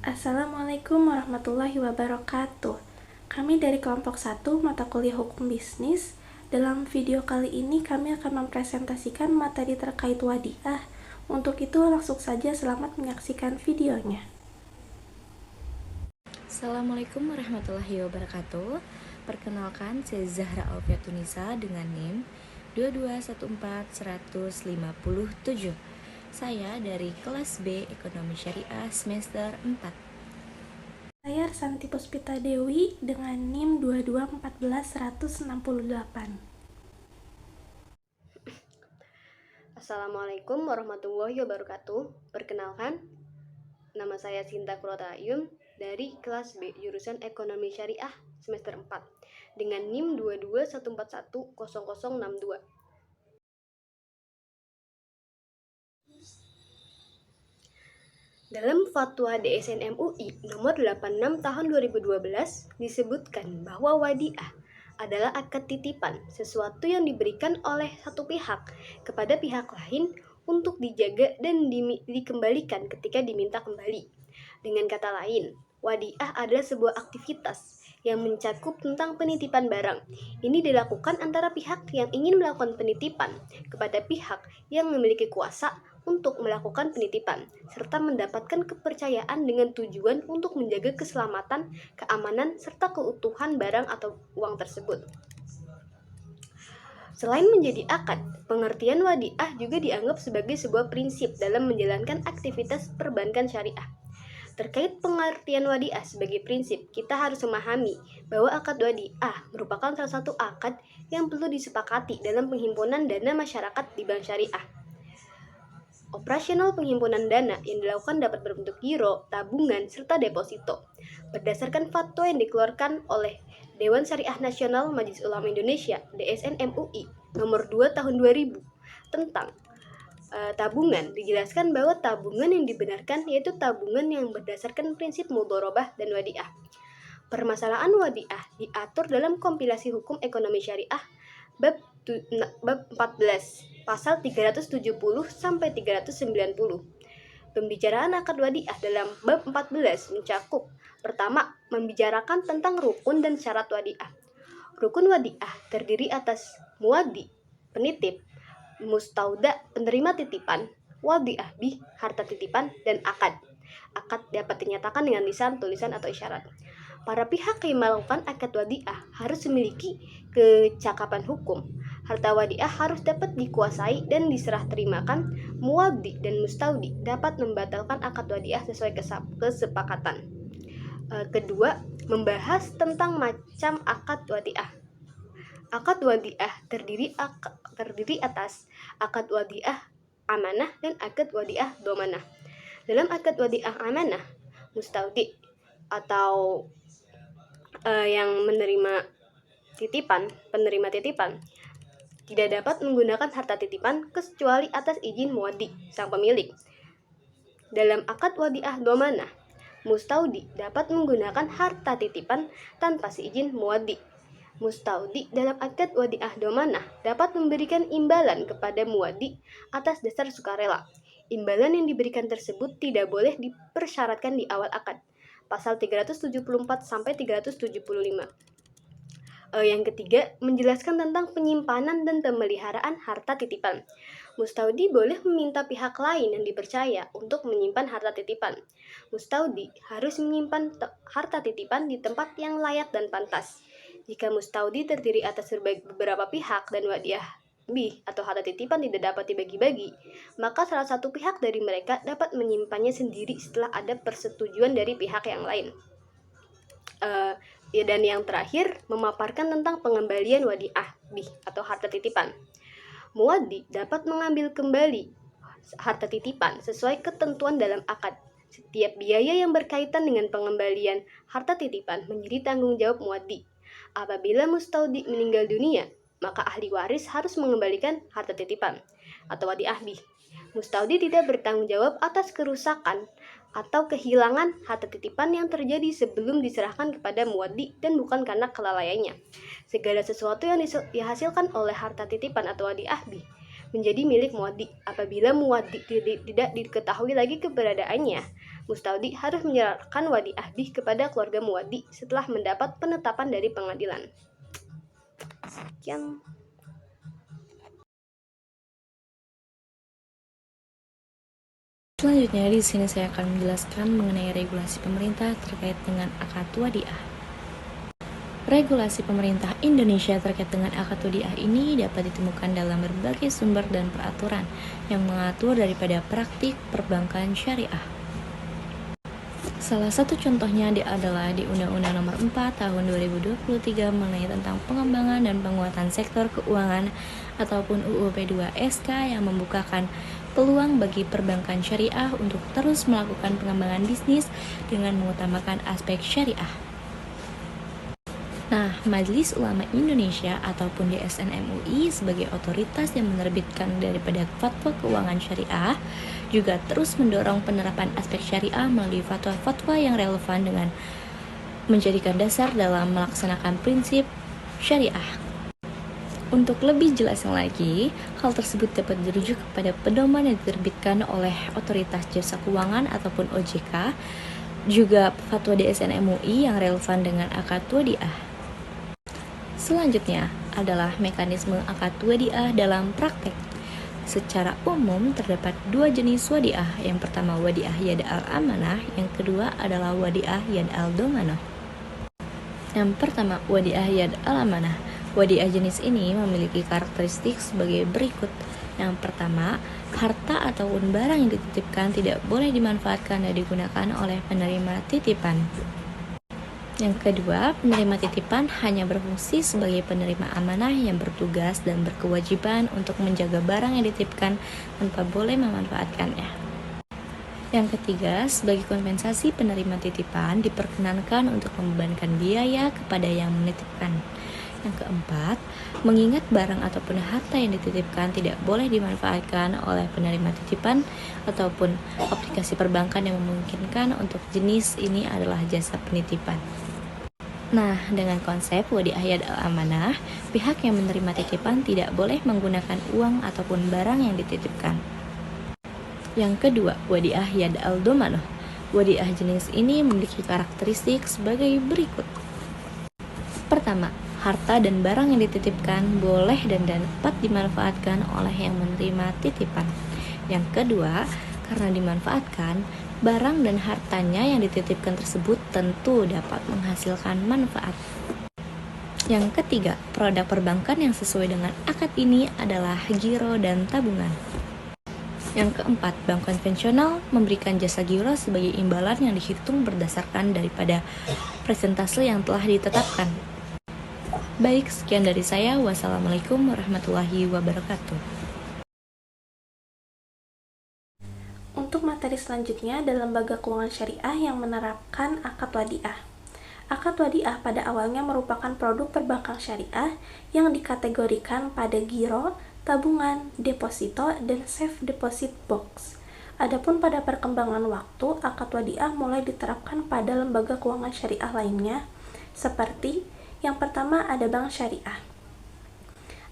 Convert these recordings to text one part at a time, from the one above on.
Assalamualaikum warahmatullahi wabarakatuh. Kami dari kelompok 1 mata kuliah Hukum Bisnis. Dalam video kali ini kami akan mempresentasikan materi terkait wadiah. Untuk itu langsung saja selamat menyaksikan videonya. Assalamualaikum warahmatullahi wabarakatuh. Perkenalkan, saya Zahra Alfiatunisa dengan NIM 2214157. Saya dari kelas B Ekonomi Syariah semester 4. Saya Santi Puspita Dewi dengan NIM 2214168. Assalamualaikum warahmatullahi wabarakatuh. Perkenalkan, nama saya Sinta Kurota Ayun dari kelas B jurusan Ekonomi Syariah semester 4 dengan NIM 221410062. Dalam Fatwa DSN MUI nomor 86 tahun 2012 disebutkan bahwa wadiah adalah akad titipan, sesuatu yang diberikan oleh satu pihak kepada pihak lain untuk dijaga dan dikembalikan ketika diminta kembali. Dengan kata lain, wadiah adalah sebuah aktivitas yang mencakup tentang penitipan barang. Ini dilakukan antara pihak yang ingin melakukan penitipan kepada pihak yang memiliki kuasa untuk melakukan penitipan, serta mendapatkan kepercayaan dengan tujuan untuk menjaga keselamatan, keamanan, serta keutuhan barang atau uang tersebut. Selain menjadi akad, pengertian wadiah juga dianggap sebagai sebuah prinsip dalam menjalankan aktivitas perbankan syariah. Terkait pengertian wadiah sebagai prinsip, kita harus memahami bahwa akad wadiah merupakan salah satu akad yang perlu disepakati dalam penghimpunan dana masyarakat di bank syariah. Operasional penghimpunan dana yang dilakukan dapat berbentuk giro, tabungan, serta deposito. Berdasarkan fatwa yang dikeluarkan oleh Dewan Syariah Nasional Majelis Ulama Indonesia (DSN MUI) nomor 2 tahun 2000 tentang tabungan, dijelaskan bahwa tabungan yang dibenarkan yaitu tabungan yang berdasarkan prinsip mudharabah dan wadiah. Permasalahan wadiah diatur dalam kompilasi hukum ekonomi syariah bab 14 pasal 370 sampai 390. Pembicaraan akad wadiah dalam bab 14 mencakup: pertama, membicarakan tentang rukun dan syarat wadiah. Rukun wadiah terdiri atas muwaddi, penitip, mustauda, penerima titipan, wadiah bih, harta titipan, dan akad. Akad dapat dinyatakan dengan lisan, tulisan, atau isyarat. Para pihak yang melakukan akad wadiah harus memiliki kecakapan hukum. Harta wadiah harus dapat dikuasai dan diserah terimakan. Muwaddi dan mustaudi dapat membatalkan akad wadiah sesuai kesepakatan. Kedua, membahas tentang macam akad wadiah. Akad wadiah terdiri atas akad wadiah amanah dan akad wadiah domanah. Dalam akad wadiah amanah, mustaudi atau yang penerima titipan tidak dapat menggunakan harta titipan kecuali atas izin muwaddi, sang pemilik. Dalam akad wadiah domanah, mustaudi dapat menggunakan harta titipan tanpa seizin muwaddi. Mustaudi dalam akad wadiah domanah dapat memberikan imbalan kepada muwaddi atas dasar sukarela. Imbalan yang diberikan tersebut tidak boleh dipersyaratkan di awal akad. Pasal 374 sampai 375. Yang ketiga, menjelaskan tentang penyimpanan dan pemeliharaan harta titipan. Mustaudi boleh meminta pihak lain yang dipercaya untuk menyimpan harta titipan. Mustaudi harus menyimpan harta titipan di tempat yang layak dan pantas. Jika mustaudi terdiri atas beberapa pihak dan wadiah bih atau harta titipan tidak dapat dibagi-bagi, maka salah satu pihak dari mereka dapat menyimpannya sendiri setelah ada persetujuan dari pihak yang lain. Dan yang terakhir, memaparkan tentang pengembalian wadiah bih atau harta titipan. Muwaddi dapat mengambil kembali harta titipan sesuai ketentuan dalam akad. Setiap biaya yang berkaitan dengan pengembalian harta titipan menjadi tanggung jawab muwaddi. Apabila mustaudi meninggal dunia, maka ahli waris harus mengembalikan harta titipan atau wadiah bih. Mustaudi tidak bertanggung jawab atas kerusakan atau kehilangan harta titipan yang terjadi sebelum diserahkan kepada muwaddi dan bukan karena kelalaiannya. Segala sesuatu yang dihasilkan oleh harta titipan atau wadiah bih menjadi milik muwaddi. Apabila muwaddi tidak diketahui lagi keberadaannya, mustaudi harus menyerahkan wadiah bih kepada keluarga muwaddi setelah mendapat penetapan dari pengadilan. Sekian. Selanjutnya di sini saya akan menjelaskan mengenai regulasi pemerintah terkait dengan akad wadiah. Regulasi pemerintah Indonesia terkait dengan akad wadiah ini dapat ditemukan dalam berbagai sumber dan peraturan yang mengatur daripada praktik perbankan syariah. Salah satu contohnya adalah di Undang-Undang Nomor 4 Tahun 2023 mengenai tentang pengembangan dan penguatan sektor keuangan ataupun UU P2SK yang membukakan peluang bagi perbankan syariah untuk terus melakukan pengembangan bisnis dengan mengutamakan aspek syariah. Nah, Majelis Ulama Indonesia ataupun DSN MUI sebagai otoritas yang menerbitkan daripada fatwa keuangan syariah juga terus mendorong penerapan aspek syariah melalui fatwa-fatwa yang relevan dengan menjadikan dasar dalam melaksanakan prinsip syariah. Untuk lebih jelasnya lagi, hal tersebut dapat dirujuk kepada pedoman yang diterbitkan oleh Otoritas Jasa Keuangan ataupun OJK, juga fatwa DSN MUI yang relevan dengan akad wadiah. Selanjutnya adalah mekanisme akad wadiah dalam praktek. Secara umum terdapat dua jenis wadiah. Yang pertama wadiah yad al-amanah, yang kedua adalah wadiah yad al-domanah. Yang pertama wadiah yad al-amanah. Wadiah jenis ini memiliki karakteristik sebagai berikut. Yang pertama, harta ataupun barang yang dititipkan tidak boleh dimanfaatkan dan digunakan oleh penerima titipan. Yang kedua, penerima titipan hanya berfungsi sebagai penerima amanah yang bertugas dan berkewajiban untuk menjaga barang yang dititipkan tanpa boleh memanfaatkannya. Yang ketiga, sebagai kompensasi penerima titipan diperkenankan untuk membebankan biaya kepada yang menitipkan. Yang keempat, mengingat barang ataupun harta yang dititipkan tidak boleh dimanfaatkan oleh penerima titipan ataupun aplikasi perbankan yang memungkinkan untuk jenis ini adalah jasa penitipan. Nah, dengan konsep wadiah yad al-amanah, pihak yang menerima titipan tidak boleh menggunakan uang ataupun barang yang dititipkan. Yang kedua, wadiah yad al-domanah. Wadiah jenis ini memiliki karakteristik sebagai berikut. Pertama, harta dan barang yang dititipkan boleh dan dapat dimanfaatkan oleh yang menerima titipan. Yang kedua, karena dimanfaatkan, barang dan hartanya yang dititipkan tersebut tentu dapat menghasilkan manfaat. Yang ketiga, produk perbankan yang sesuai dengan akad ini adalah giro dan tabungan. Yang keempat, bank konvensional memberikan jasa giro sebagai imbalan yang dihitung berdasarkan daripada persentase yang telah ditetapkan. Baik, sekian dari saya. Wassalamualaikum warahmatullahi wabarakatuh. Untuk materi selanjutnya adalah lembaga keuangan syariah yang menerapkan akad wadiah. Akad wadiah pada awalnya merupakan produk perbankan syariah yang dikategorikan pada giro, tabungan, deposito, dan safe deposit box. Adapun pada perkembangan waktu, akad wadiah mulai diterapkan pada lembaga keuangan syariah lainnya, seperti yang pertama ada bank syariah.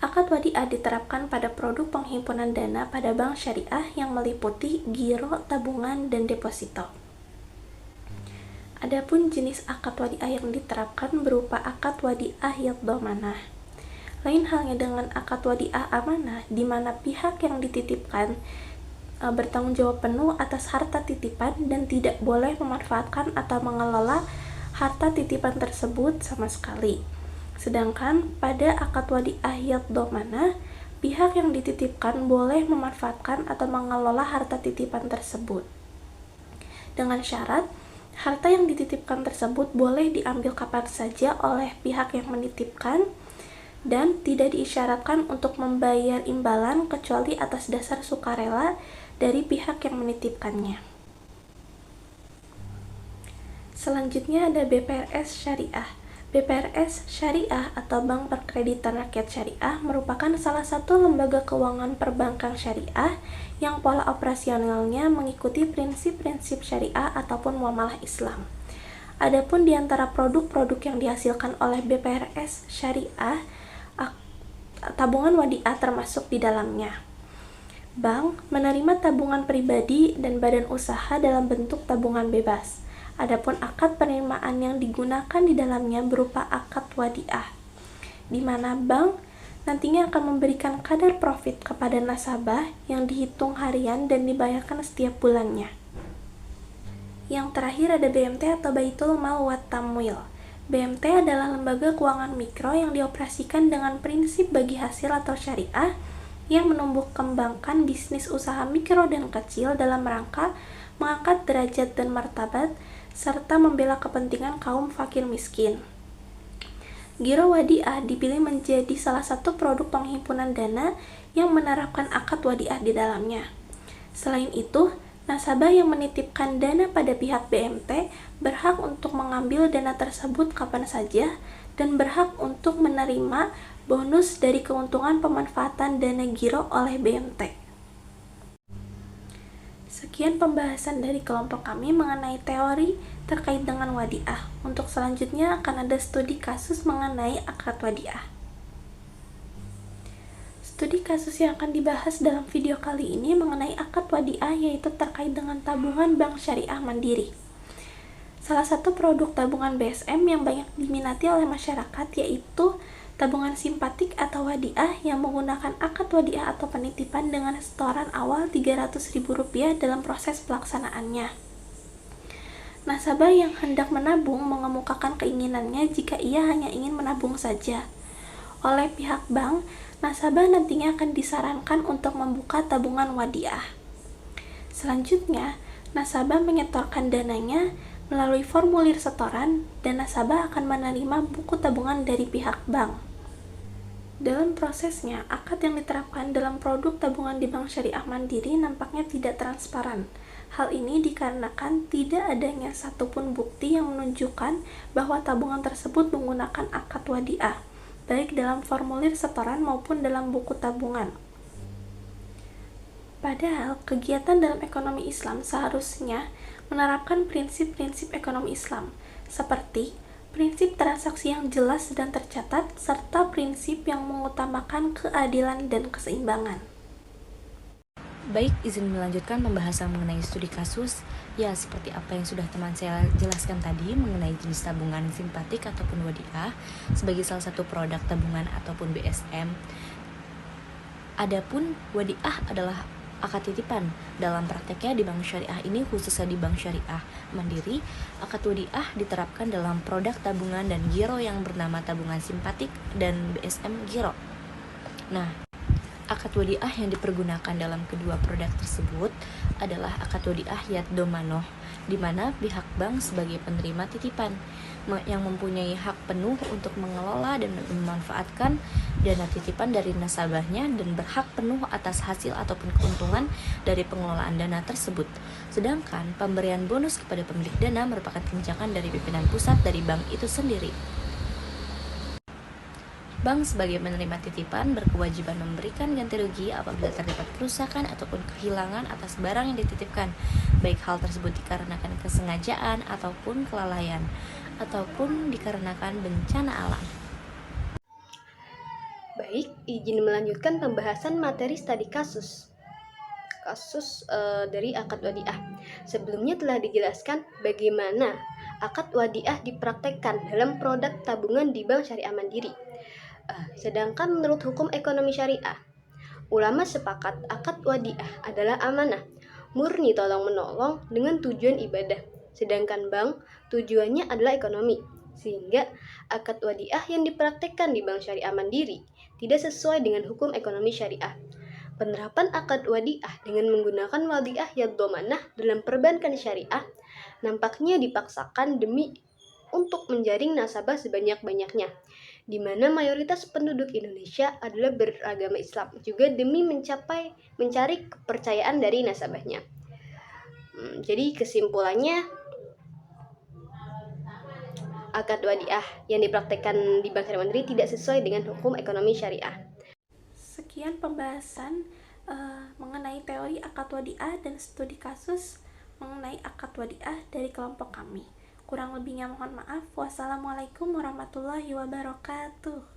Akad wadiah diterapkan pada produk penghimpunan dana pada bank syariah yang meliputi giro, tabungan, dan deposito. Adapun jenis akad wadiah yang diterapkan berupa akad wadiah yad domanah. Lain halnya dengan akad wadiah amanah, di mana pihak yang dititipkan bertanggung jawab penuh atas harta titipan dan tidak boleh memanfaatkan atau mengelola harta titipan tersebut sama sekali. Sedangkan pada akad wadiah yad domanah, pihak yang dititipkan boleh memanfaatkan atau mengelola harta titipan tersebut. Dengan syarat, harta yang dititipkan tersebut boleh diambil kapan saja oleh pihak yang menitipkan dan tidak diisyaratkan untuk membayar imbalan kecuali atas dasar sukarela dari pihak yang menitipkannya. Selanjutnya ada BPRS Syariah. BPRS Syariah atau Bank Perkreditan Rakyat Syariah merupakan salah satu lembaga keuangan perbankan syariah yang pola operasionalnya mengikuti prinsip-prinsip syariah ataupun muamalah Islam. Adapun di antara produk-produk yang dihasilkan oleh BPRS Syariah, tabungan wadiah termasuk di dalamnya. Bank menerima tabungan pribadi dan badan usaha dalam bentuk tabungan bebas. Adapun akad penerimaan yang digunakan di dalamnya berupa akad wadiah, di mana bank nantinya akan memberikan kadar profit kepada nasabah yang dihitung harian dan dibayarkan setiap bulannya. Yang terakhir ada BMT atau Baitul Mal wa Tamwil. BMT adalah lembaga keuangan mikro yang dioperasikan dengan prinsip bagi hasil atau syariah yang menumbuh kembangkan bisnis usaha mikro dan kecil dalam rangka mengangkat derajat dan martabat serta membela kepentingan kaum fakir miskin. Giro Wadiah dipilih menjadi salah satu produk penghimpunan dana yang menerapkan akad wadiah di dalamnya. Selain itu, nasabah yang menitipkan dana pada pihak BMT berhak untuk mengambil dana tersebut kapan saja dan berhak untuk menerima bonus dari keuntungan pemanfaatan dana giro oleh BMT. Sekian pembahasan dari kelompok kami mengenai teori terkait dengan wadiah. Untuk selanjutnya akan ada studi kasus mengenai akad wadiah. Studi kasus yang akan dibahas dalam video kali ini mengenai akad wadiah yaitu terkait dengan tabungan Bank Syariah Mandiri. Salah satu produk tabungan BSM yang banyak diminati oleh masyarakat yaitu tabungan simpatik atau wadiah yang menggunakan akad wadiah atau penitipan dengan setoran awal Rp300.000 dalam proses pelaksanaannya. Nasabah yang hendak menabung mengemukakan keinginannya jika ia hanya ingin menabung saja. Oleh pihak bank, nasabah nantinya akan disarankan untuk membuka tabungan wadiah. Selanjutnya, nasabah menyetorkan dananya melalui formulir setoran dan nasabah akan menerima buku tabungan dari pihak bank. Dalam prosesnya, akad yang diterapkan dalam produk tabungan di Bank Syariah Mandiri nampaknya tidak transparan. Hal ini dikarenakan tidak adanya satupun bukti yang menunjukkan bahwa tabungan tersebut menggunakan akad wadiah, baik dalam formulir setoran maupun dalam buku tabungan. Padahal, kegiatan dalam ekonomi Islam seharusnya menerapkan prinsip-prinsip ekonomi Islam, seperti prinsip transaksi yang jelas dan tercatat, serta prinsip yang mengutamakan keadilan dan keseimbangan. Baik, izin melanjutkan pembahasan mengenai studi kasus. Ya, seperti apa yang sudah teman saya jelaskan tadi mengenai jenis tabungan simpatik ataupun wadiah sebagai salah satu produk tabungan ataupun BSM. Adapun wadiah adalah akad titipan. Dalam prakteknya di Bank Syariah ini, khususnya di Bank Syariah Mandiri, akad wadiah diterapkan dalam produk tabungan dan giro yang bernama tabungan simpatik dan BSM giro. Nah, akad wadiah yang dipergunakan dalam kedua produk tersebut adalah akad wadiah yad domanoh, di mana pihak bank sebagai penerima titipan yang mempunyai hak penuh untuk mengelola dan memanfaatkan dana titipan dari nasabahnya dan berhak penuh atas hasil ataupun keuntungan dari pengelolaan dana tersebut. Sedangkan pemberian bonus kepada pemilik dana merupakan kebijakan dari pimpinan pusat dari bank itu sendiri. Bank sebagai penerima titipan berkewajiban memberikan ganti rugi apabila terdapat kerusakan ataupun kehilangan atas barang yang dititipkan, baik hal tersebut dikarenakan kesengajaan ataupun kelalaian, ataupun dikarenakan bencana alam. Baik, izin melanjutkan pembahasan materi studi kasus dari akad wadiah. Sebelumnya telah dijelaskan bagaimana akad wadiah dipraktekkan dalam produk tabungan di Bank Syariah Mandiri. Sedangkan menurut hukum ekonomi syariah, ulama sepakat akad wadiah adalah amanah, murni tolong-menolong dengan tujuan ibadah. Sedangkan bank tujuannya adalah ekonomi, sehingga akad wadiah yang dipraktekkan di Bank Syariah Mandiri tidak sesuai dengan hukum ekonomi syariah. Penerapan akad wadiah dengan menggunakan wadiah yad domanah dalam perbankan syariah nampaknya dipaksakan demi untuk menjaring nasabah sebanyak-banyaknya, di mana mayoritas penduduk Indonesia adalah beragama Islam, juga demi mencari kepercayaan dari nasabahnya. Jadi kesimpulannya, akad wadiah yang dipraktekkan di Bank Syariah Mandiri tidak sesuai dengan hukum ekonomi syariah. Sekian pembahasan mengenai teori akad wadiah dan studi kasus mengenai akad wadiah dari kelompok kami. Kurang lebihnya mohon maaf. Wassalamualaikum warahmatullahi wabarakatuh.